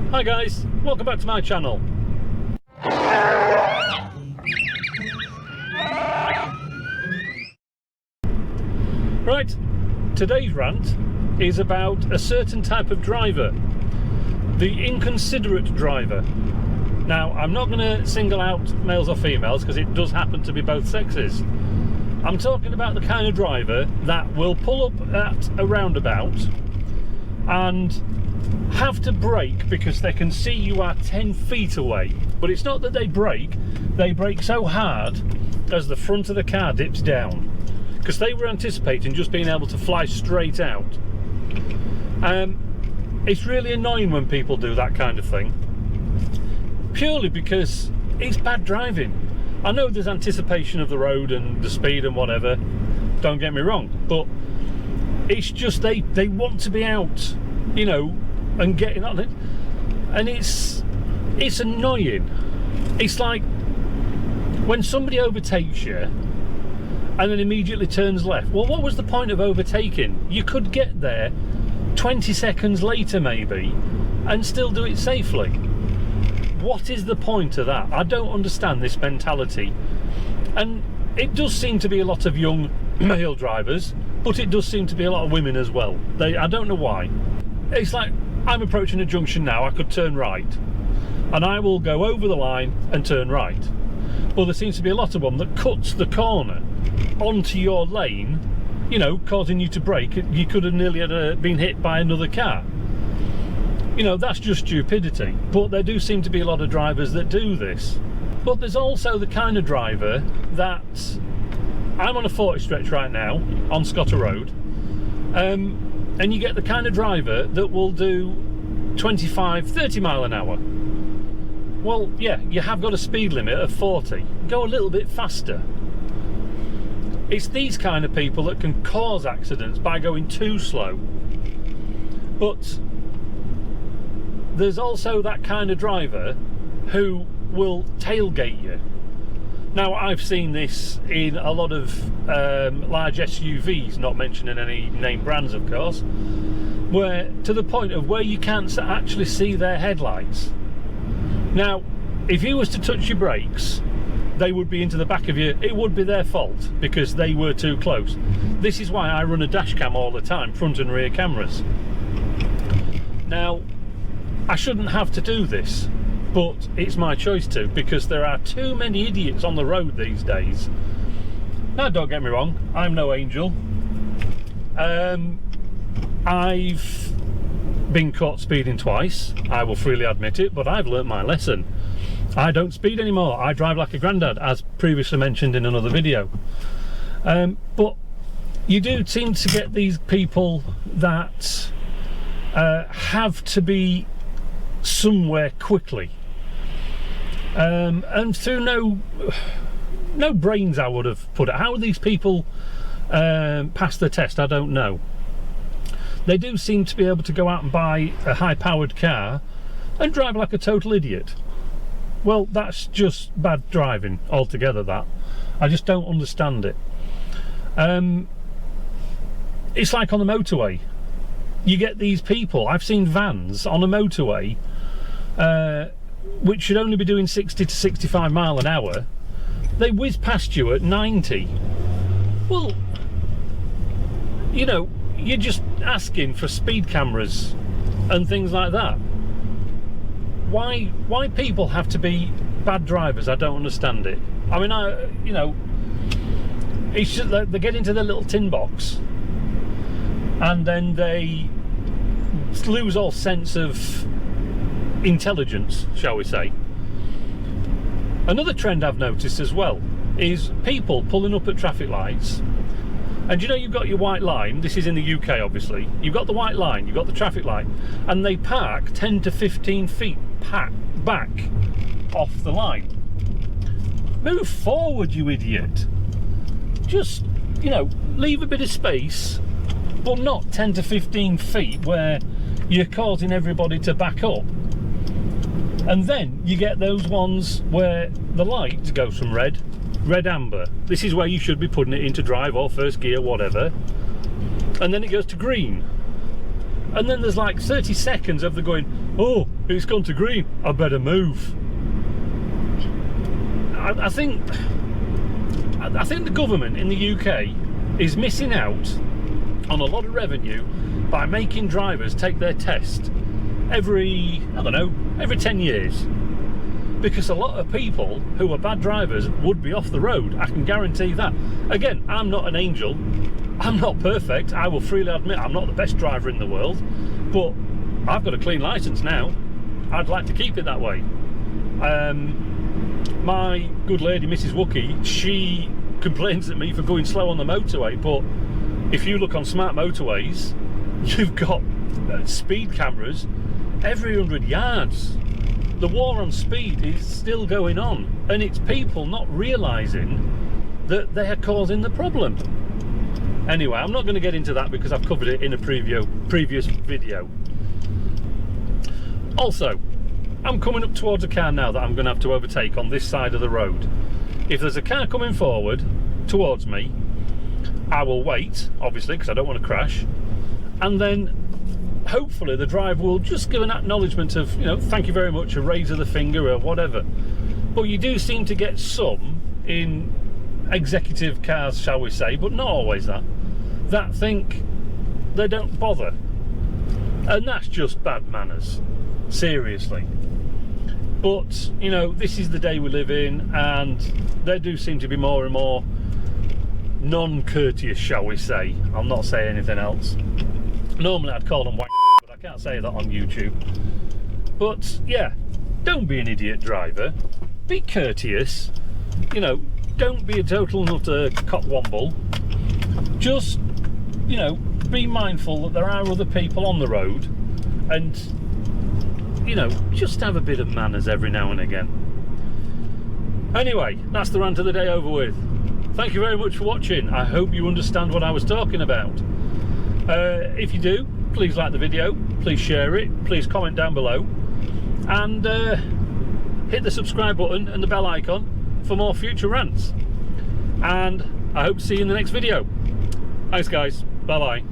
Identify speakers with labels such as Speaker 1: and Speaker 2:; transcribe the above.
Speaker 1: Hi guys, welcome back to my channel. Right, today's rant is about a certain type of driver, the inconsiderate driver. Now, I'm not going to single out males or females because it does happen to be both sexes. I'm talking about the kind of driver that will pull up at a roundabout and have to brake because they can see you are 10 feet away. But it's not that they brake so hard as the front of the car dips down, because they were anticipating just being able to fly straight out. It's really annoying when people do that kind of thing, purely because it's bad driving. I know there's anticipation of the road and the speed and whatever, don't get me wrong, but it's just they want to be out, you know, and getting on it, and it's annoying. It's like when somebody overtakes you and then immediately turns left. Well, what was the point of overtaking? You could get there 20 seconds later maybe and still do it safely. What is the point of that? I don't understand this mentality. And it does seem to be a lot of young male drivers, but it does seem to be a lot of women as well. I don't know why. It's like, I'm approaching a junction now, I could turn right, and I will go over the line and turn right. Well, there seems to be a lot of them that cuts the corner onto your lane, you know, causing you to brake. You could have nearly been hit by another car. You know, that's just stupidity. But there do seem to be a lot of drivers that do this. But there's also the kind of driver that, I'm on a 40 stretch right now on Scotter Road, and you get the kind of driver that will do 25, 30 mile an hour. Well, yeah, you have got a speed limit of 40. Go a little bit faster. It's these kind of people that can cause accidents by going too slow. But there's also that kind of driver who will tailgate you. Now, I've seen this in a lot of large SUVs, not mentioning any name brands of course, where to the point of where you can't actually see their headlights. Now, if you was to touch your brakes, they would be into the back of you. It would be their fault because they were too close. This is why I run a dash cam all the time, front and rear cameras. Now, I shouldn't have to do this, but it's my choice to, because there are too many idiots on the road these days. Now, don't get me wrong, I'm no angel. I've been caught speeding twice, I will freely admit it, but I've learnt my lesson. I don't speed anymore, I drive like a grandad, as previously mentioned in another video. But you do seem to get these people that have to be somewhere quickly, and through no brains, I would have put it. How are these people pass the test? I don't know. They do seem to be able to go out and buy a high-powered car and drive like a total idiot. Well, that's just bad driving altogether, that. I just don't understand it. It's like on the motorway. You get these people, I've seen vans on a motorway which should only be doing 60 to 65 mile an hour. They whiz past you at 90. Well, you know, you're just asking for speed cameras and things like that. Why people have to be bad drivers, I don't understand it. I mean, you know, it's just that they get into their little tin box and then they lose all sense of intelligence, shall we say. Another trend I've noticed as well is people pulling up at traffic lights, and you know, you've got your white line. This is in the UK, obviously. You've got the white line, you've got the traffic light, and they park 10 to 15 feet back off the line. Move forward, you idiot. Just, you know, leave a bit of space, but not 10 to 15 feet where you're causing everybody to back up. And then you get those ones where the light goes from red amber. This is where you should be putting it into drive or first gear, whatever. And then it goes to green. And then there's like 30 seconds of the going, oh, it's gone to green, I better move. I think the government in the UK is missing out on a lot of revenue by making drivers take their test every 10 years. Because a lot of people who are bad drivers would be off the road, I can guarantee that. Again, I'm not an angel, I'm not perfect, I will freely admit I'm not the best driver in the world, but I've got a clean licence now. I'd like to keep it that way. My good lady, Mrs. Wookie, she complains at me for going slow on the motorway, but if you look on smart motorways, you've got speed cameras every 100 yards. The war on speed is still going on, and it's people not realising that they are causing the problem. Anyway, I'm not going to get into that because I've covered it in a previous video. Also, I'm coming up towards a car now that I'm going to have to overtake on this side of the road. If there's a car coming forward towards me, I will wait, obviously, because I don't want to crash, and then hopefully the driver will just give an acknowledgement of, you know, thank you very much, a raise of the finger or whatever. But you do seem to get some in executive cars, shall we say, but not always that think they don't bother. And that's just bad manners, seriously. But, you know, this is the day we live in, and there do seem to be more and more non-courteous, shall we say. I'll not say anything else. Normally I'd call them wank, but I can't say that on YouTube. But yeah, don't be an idiot driver. Be courteous. You know, don't be a total nutter cockwomble. Just, you know, be mindful that there are other people on the road, and, you know, just have a bit of manners every now and again. Anyway, that's the rant of the day over with. Thank you very much for watching. I hope you understand what I was talking about. If you do, please like the video, please share it, please comment down below, and hit the subscribe button and the bell icon for more future rants. And I hope to see you in the next video. Thanks guys, bye bye.